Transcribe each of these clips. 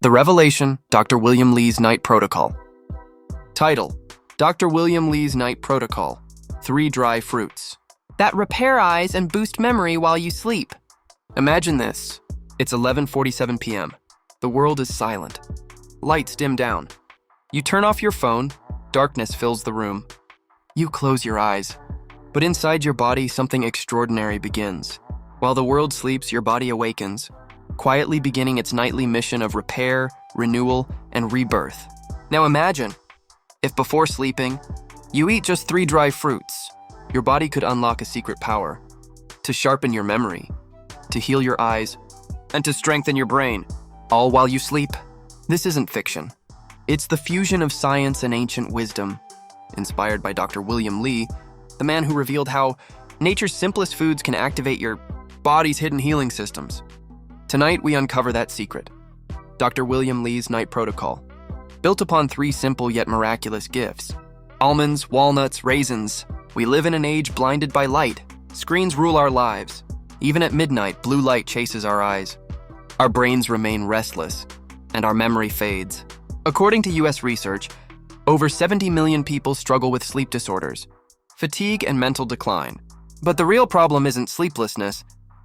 The Revelation, Dr. William Lee's Night Protocol. Title: Dr. William Lee's Night Protocol. 3 dry fruits that repair eyes and boost memory while you sleep. Imagine this. It's 11:47 p.m. The world is silent. Lights dim down. You turn off your phone. Darkness fills the room. You close your eyes. But inside your body, something extraordinary begins. While the world sleeps, your body awakens, quietly beginning its nightly mission of repair, renewal, and rebirth. Now imagine, if before sleeping, you eat just 3 dry fruits, your body could unlock a secret power to sharpen your memory, to heal your eyes, and to strengthen your brain, all while you sleep. This isn't fiction. It's the fusion of science and ancient wisdom, inspired by Dr. William Lee, the man who revealed how nature's simplest foods can activate your body's hidden healing systems. Tonight, we uncover that secret. Dr. William Lee's Night Protocol, built upon 3 simple yet miraculous gifts. Almonds, walnuts, raisins. We live in an age blinded by light. Screens rule our lives. Even at midnight, blue light chases our eyes. Our brains remain restless, and our memory fades. According to US research, over 70 million people struggle with sleep disorders, fatigue, and mental decline. But the real problem isn't sleeplessness,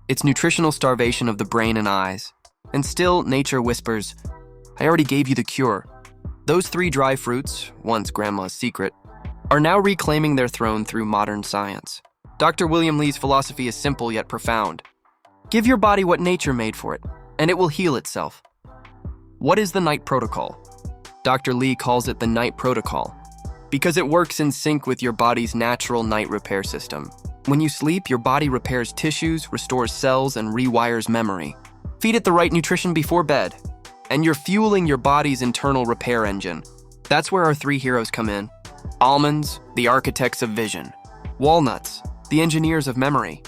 it's nutritional starvation of the brain and eyes. And still, nature whispers, I already gave you the cure. Those 3 dry fruits, once grandma's secret, are now reclaiming their throne through modern science. Dr. William Lee's philosophy is simple yet profound. Give your body what nature made for it, and it will heal itself. What is the Night Protocol? Dr. Lee calls it the Night Protocol because it works in sync with your body's natural night repair system. When you sleep, your body repairs tissues, restores cells, and rewires memory. Feed it the right nutrition before bed, and you're fueling your body's internal repair engine. That's where our 3 heroes come in. Almonds, the architects of vision. Walnuts, the engineers of memory.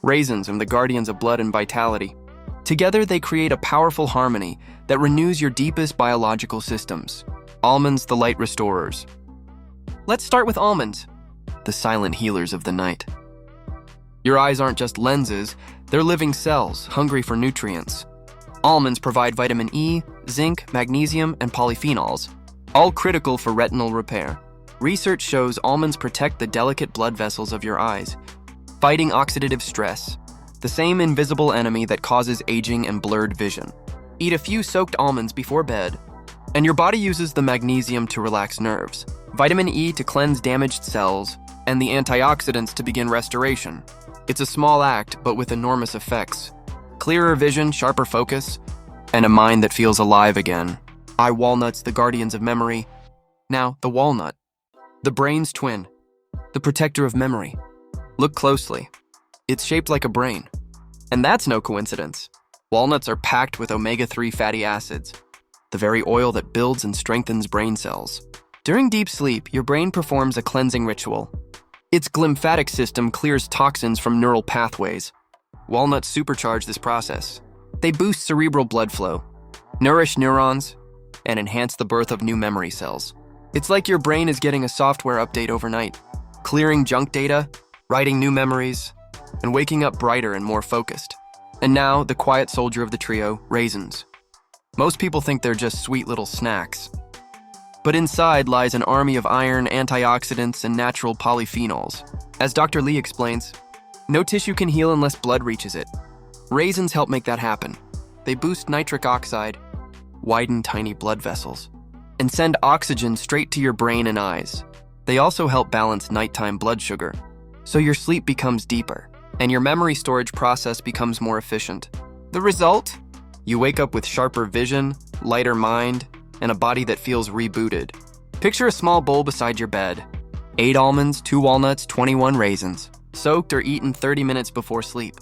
Raisins, the guardians of blood and vitality. Together, they create a powerful harmony that renews your deepest biological systems. Almonds, the light restorers. Let's start with almonds, the silent healers of the night. Your eyes aren't just lenses, they're living cells, hungry for nutrients. Almonds provide vitamin E, zinc, magnesium, and polyphenols, all critical for retinal repair. Research shows almonds protect the delicate blood vessels of your eyes, fighting oxidative stress, the same invisible enemy that causes aging and blurred vision. Eat a few soaked almonds before bed, and your body uses the magnesium to relax nerves, vitamin E to cleanse damaged cells, and the antioxidants to begin restoration. It's a small act, but with enormous effects. Clearer vision, sharper focus, and a mind that feels alive again. Walnuts, the guardians of memory. Now, the walnut, the brain's twin, the protector of memory. Look closely. It's shaped like a brain. And that's no coincidence. Walnuts are packed with omega-3 fatty acids, the very oil that builds and strengthens brain cells. During deep sleep, your brain performs a cleansing ritual. Its glymphatic system clears toxins from neural pathways. Walnuts supercharge this process. They boost cerebral blood flow, nourish neurons, and enhance the birth of new memory cells. It's like your brain is getting a software update overnight, clearing junk data, writing new memories, and waking up brighter and more focused. And now, the quiet soldier of the trio, raisins. Most people think they're just sweet little snacks. But inside lies an army of iron, antioxidants, and natural polyphenols. As Dr. Lee explains, no tissue can heal unless blood reaches it. Raisins help make that happen. They boost nitric oxide, widen tiny blood vessels, and send oxygen straight to your brain and eyes. They also help balance nighttime blood sugar, so your sleep becomes deeper, and your memory storage process becomes more efficient. The result? You wake up with sharper vision, lighter mind, and a body that feels rebooted. Picture a small bowl beside your bed. 8 almonds, 2 walnuts, 21 raisins, soaked or eaten 30 minutes before sleep.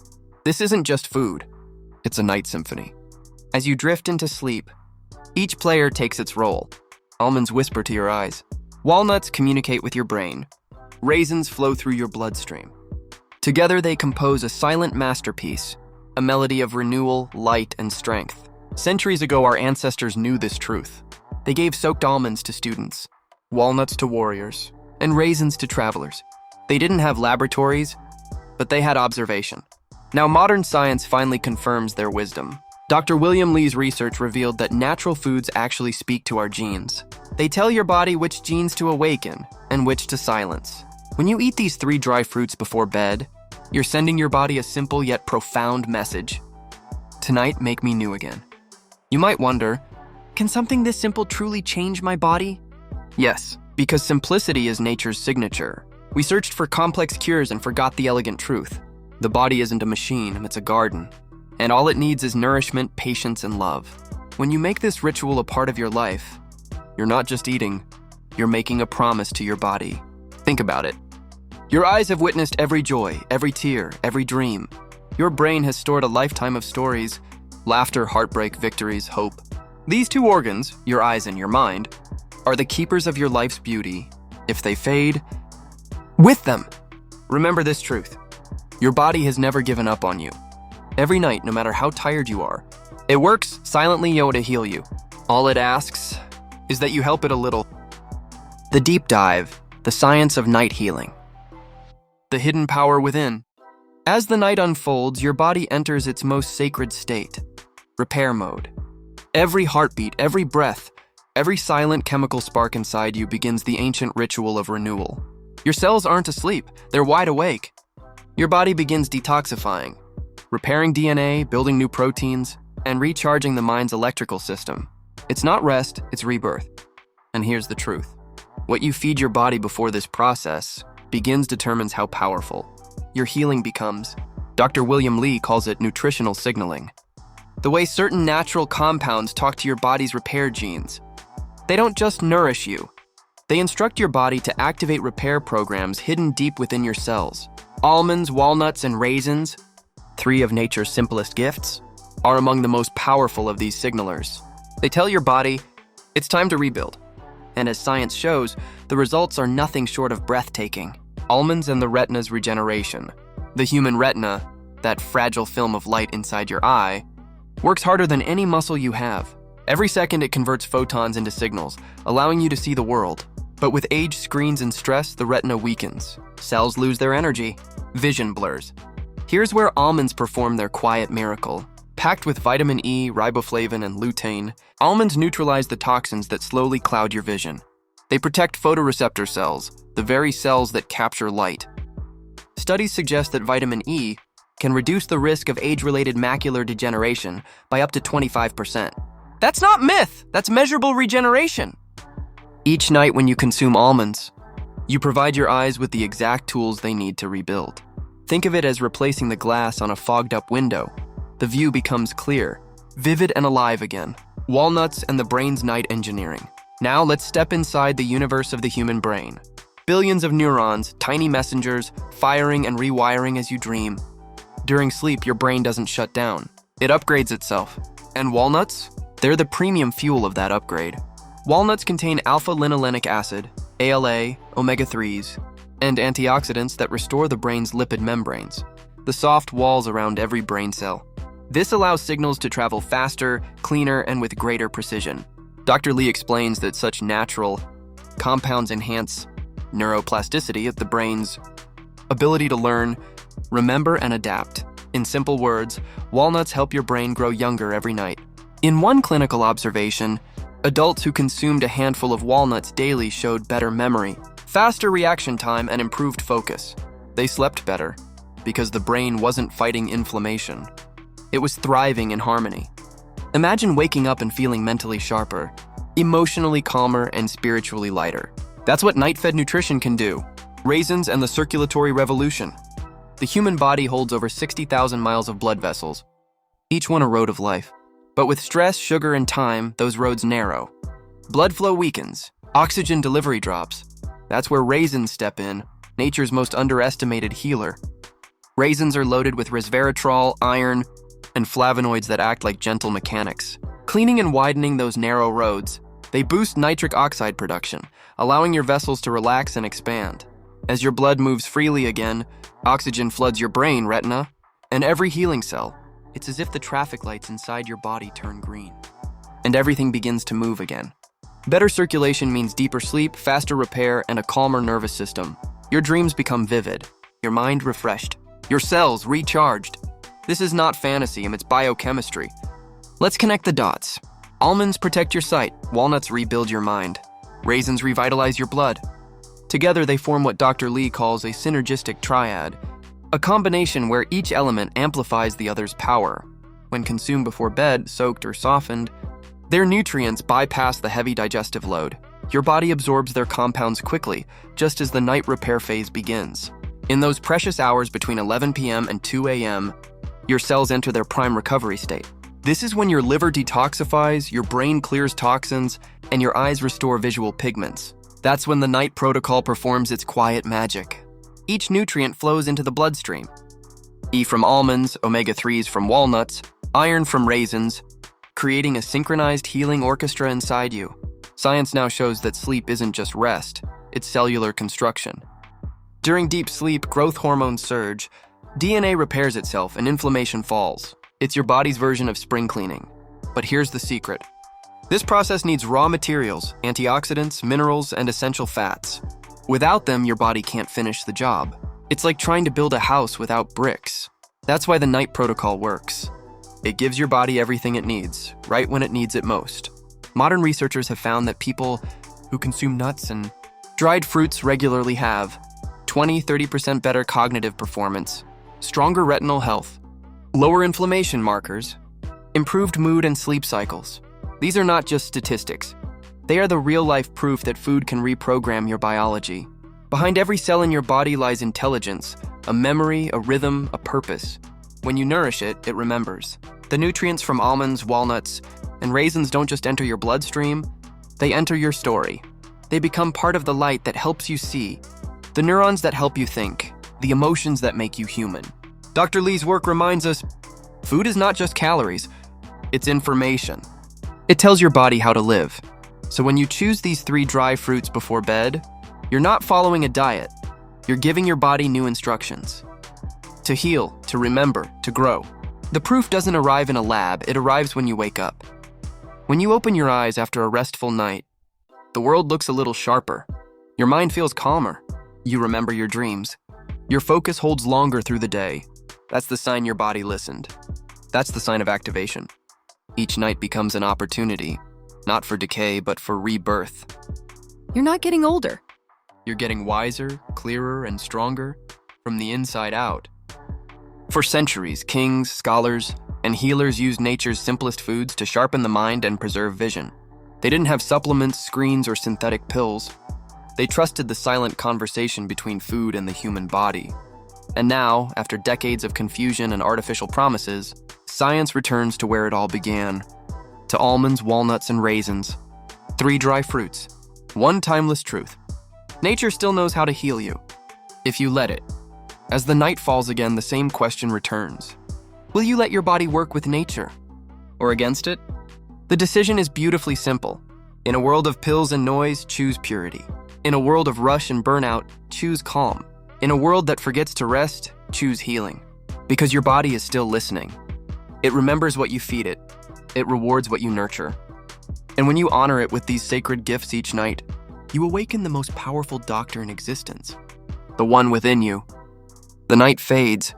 This isn't just food, it's a night symphony. As you drift into sleep, each player takes its role. Almonds whisper to your eyes. Walnuts communicate with your brain. Raisins flow through your bloodstream. Together they compose a silent masterpiece, a melody of renewal, light, and strength. Centuries ago, our ancestors knew this truth. They gave soaked almonds to students, walnuts to warriors, and raisins to travelers. They didn't have laboratories, but they had observation. Now modern science finally confirms their wisdom. Dr. William Lee's research revealed that natural foods actually speak to our genes. They tell your body which genes to awaken and which to silence. When you eat these 3 dry fruits before bed, you're sending your body a simple yet profound message. Tonight, make me new again. You might wonder, can something this simple truly change my body? Yes, because simplicity is nature's signature. We searched for complex cures and forgot the elegant truth. The body isn't a machine, it's a garden. And all it needs is nourishment, patience, and love. When you make this ritual a part of your life, you're not just eating, you're making a promise to your body. Think about it. Your eyes have witnessed every joy, every tear, every dream. Your brain has stored a lifetime of stories, laughter, heartbreak, victories, hope. These 2 organs, your eyes and your mind, are the keepers of your life's beauty. If they fade, with them. Remember this truth. Your body has never given up on you. Every night, no matter how tired you are, it works silently to heal you. All it asks is that you help it a little. The deep dive, the science of night healing. The hidden power within. As the night unfolds, your body enters its most sacred state, repair mode. Every heartbeat, every breath, every silent chemical spark inside you begins the ancient ritual of renewal. Your cells aren't asleep, they're wide awake. Your body begins detoxifying, repairing DNA, building new proteins, and recharging the mind's electrical system. It's not rest, it's rebirth. And here's the truth. What you feed your body before this process determines how powerful your healing becomes. Dr. William Lee calls it nutritional signaling. The way certain natural compounds talk to your body's repair genes. They don't just nourish you. They instruct your body to activate repair programs hidden deep within your cells. Almonds, walnuts, and raisins, 3 of nature's simplest gifts, are among the most powerful of these signalers. They tell your body, it's time to rebuild. And as science shows, the results are nothing short of breathtaking. Almonds and the retina's regeneration. The human retina, that fragile film of light inside your eye, works harder than any muscle you have. Every second it converts photons into signals, allowing you to see the world. But with age, screens, and stress, the retina weakens. Cells lose their energy. Vision blurs. Here's where almonds perform their quiet miracle. Packed with vitamin E, riboflavin, and lutein, almonds neutralize the toxins that slowly cloud your vision. They protect photoreceptor cells, the very cells that capture light. Studies suggest that vitamin E can reduce the risk of age-related macular degeneration by up to 25%. That's not myth, that's measurable regeneration. Each night when you consume almonds, you provide your eyes with the exact tools they need to rebuild. Think of it as replacing the glass on a fogged-up window. The view becomes clear, vivid, and alive again. Walnuts and the brain's night engineering. Now let's step inside the universe of the human brain. Billions of neurons, tiny messengers, firing and rewiring as you dream. During sleep, your brain doesn't shut down. It upgrades itself. And walnuts? They're the premium fuel of that upgrade. Walnuts contain alpha-linolenic acid, ALA, omega-3s, and antioxidants that restore the brain's lipid membranes, the soft walls around every brain cell. This allows signals to travel faster, cleaner, and with greater precision. Dr. Lee explains that such natural compounds enhance neuroplasticity of the brain's ability to learn, remember, and adapt. In simple words, walnuts help your brain grow younger every night. In one clinical observation, adults who consumed a handful of walnuts daily showed better memory, faster reaction time, and improved focus. They slept better because the brain wasn't fighting inflammation. It was thriving in harmony. Imagine waking up and feeling mentally sharper, emotionally calmer, and spiritually lighter. That's what night-fed nutrition can do. Raisins and the circulatory revolution. The human body holds over 60,000 miles of blood vessels, each one a road of life. But with stress, sugar, and time, those roads narrow. Blood flow weakens, oxygen delivery drops. That's where raisins step in, nature's most underestimated healer. Raisins are loaded with resveratrol, iron, and flavonoids that act like gentle mechanics. Cleaning and widening those narrow roads, they boost nitric oxide production, allowing your vessels to relax and expand. As your blood moves freely again, oxygen floods your brain, retina, and every healing cell. It's as if the traffic lights inside your body turn green, and everything begins to move again. Better circulation means deeper sleep, faster repair, and a calmer nervous system. Your dreams become vivid, your mind refreshed, your cells recharged. This is not fantasy, it's biochemistry. Let's connect the dots. Almonds protect your sight, walnuts rebuild your mind, raisins revitalize your blood. Together, they form what Dr. Lee calls a synergistic triad, a combination where each element amplifies the other's power. When consumed before bed, soaked or softened, their nutrients bypass the heavy digestive load. Your body absorbs their compounds quickly, just as the night repair phase begins. In those precious hours between 11 p.m. and 2 a.m., your cells enter their prime recovery state. This is when your liver detoxifies, your brain clears toxins, and your eyes restore visual pigments. That's when the night protocol performs its quiet magic. Each nutrient flows into the bloodstream. E from almonds, omega-3s from walnuts, iron from raisins, creating a synchronized healing orchestra inside you. Science now shows that sleep isn't just rest, it's cellular construction. During deep sleep, growth hormones surge, DNA repairs itself, and inflammation falls. It's your body's version of spring cleaning. But here's the secret. This process needs raw materials, antioxidants, minerals, and essential fats. Without them, your body can't finish the job. It's like trying to build a house without bricks. That's why the night protocol works. It gives your body everything it needs, right when it needs it most. Modern researchers have found that people who consume nuts and dried fruits regularly have 20–30% better cognitive performance, stronger retinal health, lower inflammation markers, improved mood and sleep cycles. These are not just statistics. They are the real-life proof that food can reprogram your biology. Behind every cell in your body lies intelligence, a memory, a rhythm, a purpose. When you nourish it, it remembers. The nutrients from almonds, walnuts, and raisins don't just enter your bloodstream, they enter your story. They become part of the light that helps you see, the neurons that help you think, the emotions that make you human. Dr. Lee's work reminds us, food is not just calories, it's information. It tells your body how to live. So when you choose these 3 dry fruits before bed, you're not following a diet. You're giving your body new instructions. To heal, to remember, to grow. The proof doesn't arrive in a lab, it arrives when you wake up. When you open your eyes after a restful night, the world looks a little sharper. Your mind feels calmer. You remember your dreams. Your focus holds longer through the day. That's the sign your body listened. That's the sign of activation. Each night becomes an opportunity, not for decay, but for rebirth. You're not getting older. You're getting wiser, clearer, and stronger from the inside out. For centuries, kings, scholars, and healers used nature's simplest foods to sharpen the mind and preserve vision. They didn't have supplements, screens, or synthetic pills. They trusted the silent conversation between food and the human body. And now, after decades of confusion and artificial promises, science returns to where it all began. To almonds, walnuts, and raisins. 3 dry fruits. 1 timeless truth. Nature still knows how to heal you, if you let it. As the night falls again, the same question returns. Will you let your body work with nature, or against it? The decision is beautifully simple. In a world of pills and noise, choose purity. In a world of rush and burnout, choose calm. In a world that forgets to rest, choose healing. Because your body is still listening. It remembers what you feed it. It rewards what you nurture. And when you honor it with these sacred gifts each night, you awaken the most powerful doctor in existence, the one within you. The night fades.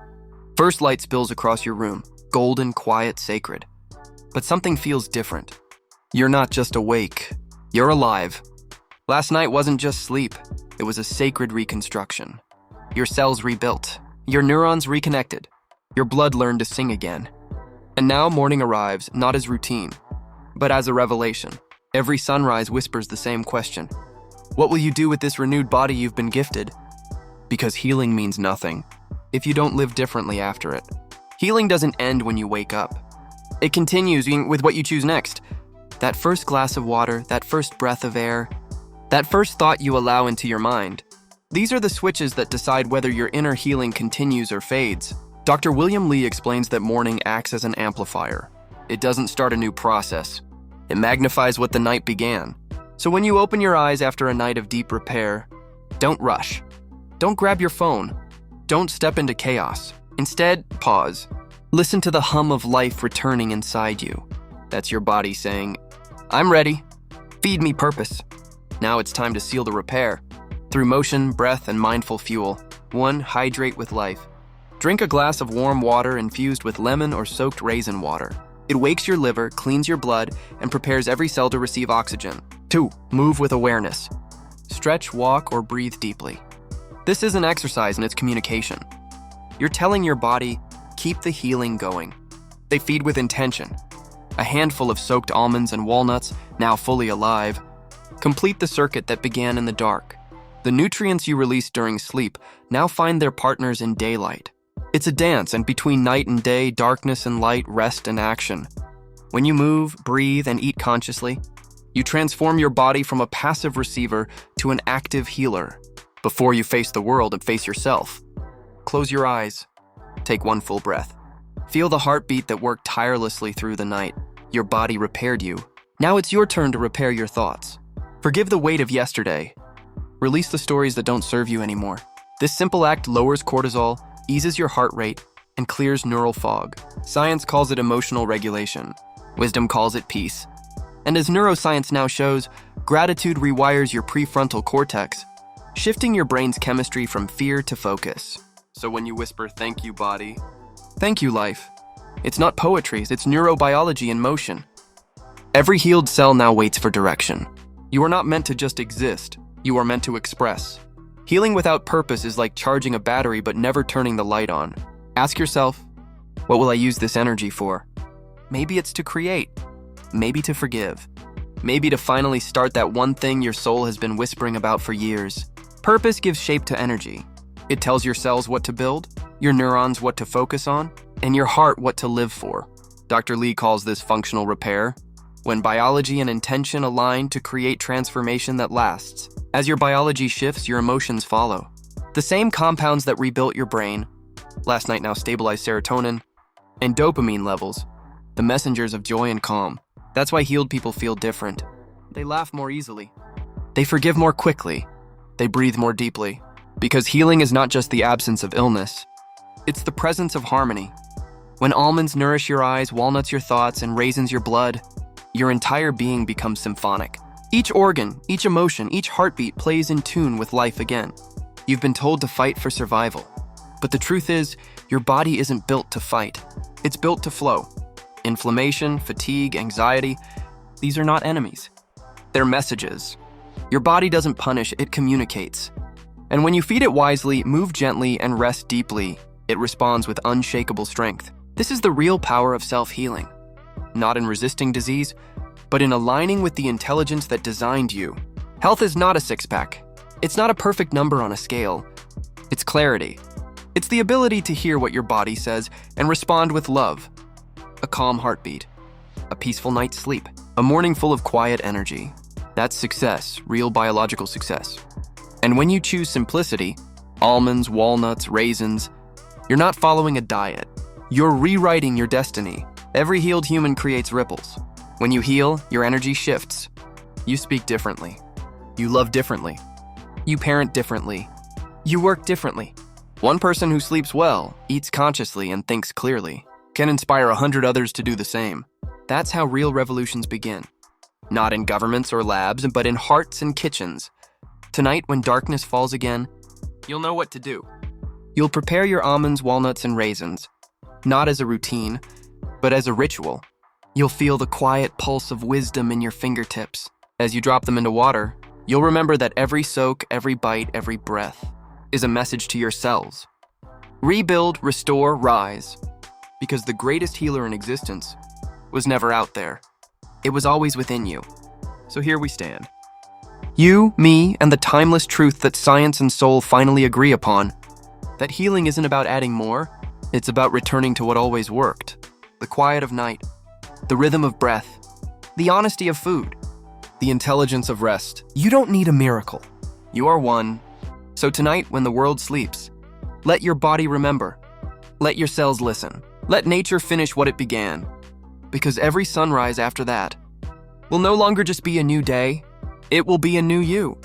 First light spills across your room, golden, quiet, sacred. But something feels different. You're not just awake, you're alive. Last night wasn't just sleep, it was a sacred reconstruction. Your cells rebuilt, your neurons reconnected, your blood learned to sing again. And now morning arrives, not as routine, but as a revelation. Every sunrise whispers the same question. What will you do with this renewed body you've been gifted? Because healing means nothing if you don't live differently after it. Healing doesn't end when you wake up. It continues with what you choose next. That first glass of water, that first breath of air, that first thought you allow into your mind. These are the switches that decide whether your inner healing continues or fades. Dr. William Lee explains that morning acts as an amplifier. It doesn't start a new process. It magnifies what the night began. So when you open your eyes after a night of deep repair, don't rush. Don't grab your phone. Don't step into chaos. Instead, pause. Listen to the hum of life returning inside you. That's your body saying, I'm ready. Feed me purpose. Now it's time to seal the repair. Through motion, breath, and mindful fuel. 1, hydrate with life. Drink a glass of warm water infused with lemon or soaked raisin water. It wakes your liver, cleans your blood, and prepares every cell to receive oxygen. 2. Move with awareness. Stretch, walk, or breathe deeply. This isn't exercise and it's communication. You're telling your body, keep the healing going. They feed with intention. A handful of soaked almonds and walnuts, now fully alive, complete the circuit that began in the dark. The nutrients you release during sleep now find their partners in daylight. It's a dance, and between night and day, darkness and light, rest and action. When you move, breathe, and eat consciously, you transform your body from a passive receiver to an active healer. Before you face the world and face yourself, close your eyes. Take one full breath. Feel the heartbeat that worked tirelessly through the night. Your body repaired you. Now it's your turn to repair your thoughts. Forgive the weight of yesterday. Release the stories that don't serve you anymore. This simple act lowers cortisol, eases your heart rate, and clears neural fog. Science calls it emotional regulation. Wisdom calls it peace. And as neuroscience now shows, gratitude rewires your prefrontal cortex, shifting your brain's chemistry from fear to focus. So when you whisper, "Thank you, body," thank you, life. It's not poetry, it's neurobiology in motion. Every healed cell now waits for direction. You are not meant to just exist, you are meant to express. Healing without purpose is like charging a battery but never turning the light on. Ask yourself, what will I use this energy for? Maybe it's to create, maybe to forgive, maybe to finally start that one thing your soul has been whispering about for years. Purpose gives shape to energy. It tells your cells what to build, your neurons what to focus on, and your heart what to live for. Dr. Lee calls this functional repair, when biology and intention align to create transformation that lasts. As your biology shifts, your emotions follow. The same compounds that rebuilt your brain, last night now stabilize serotonin, and dopamine levels, the messengers of joy and calm. That's why healed people feel different. They laugh more easily. They forgive more quickly. They breathe more deeply. Because healing is not just the absence of illness, it's the presence of harmony. When almonds nourish your eyes, walnuts your thoughts, and raisins your blood, your entire being becomes symphonic. Each organ, each emotion, each heartbeat plays in tune with life again. You've been told to fight for survival. But the truth is, your body isn't built to fight. It's built to flow. Inflammation, fatigue, anxiety, these are not enemies. They're messages. Your body doesn't punish, it communicates. And when you feed it wisely, move gently, and rest deeply, it responds with unshakable strength. This is the real power of self-healing. Not in resisting disease, but in aligning with the intelligence that designed you. Health is not a six-pack. It's not a perfect number on a scale. It's clarity. It's the ability to hear what your body says and respond with love. A calm heartbeat. A peaceful night's sleep. A morning full of quiet energy. That's success, real biological success. And when you choose simplicity, almonds, walnuts, raisins, you're not following a diet. You're rewriting your destiny. Every healed human creates ripples. When you heal, your energy shifts. You speak differently. You love differently. You parent differently. You work differently. One person who sleeps well, eats consciously, and thinks clearly can inspire 100 others to do the same. That's how real revolutions begin. Not in governments or labs, but in hearts and kitchens. Tonight, when darkness falls again, you'll know what to do. You'll prepare your almonds, walnuts, and raisins, not as a routine, but as a ritual. You'll feel the quiet pulse of wisdom in your fingertips. As you drop them into water, you'll remember that every soak, every bite, every breath is a message to your cells. Rebuild, restore, rise. Because the greatest healer in existence was never out there. It was always within you. So here we stand. You, me, and the timeless truth that science and soul finally agree upon. That healing isn't about adding more, it's about returning to what always worked. The quiet of night, the rhythm of breath, the honesty of food, the intelligence of rest. You don't need a miracle. You are one. So tonight, when the world sleeps, let your body remember. Let your cells listen. Let nature finish what it began. Because every sunrise after that will no longer just be a new day, it will be a new you.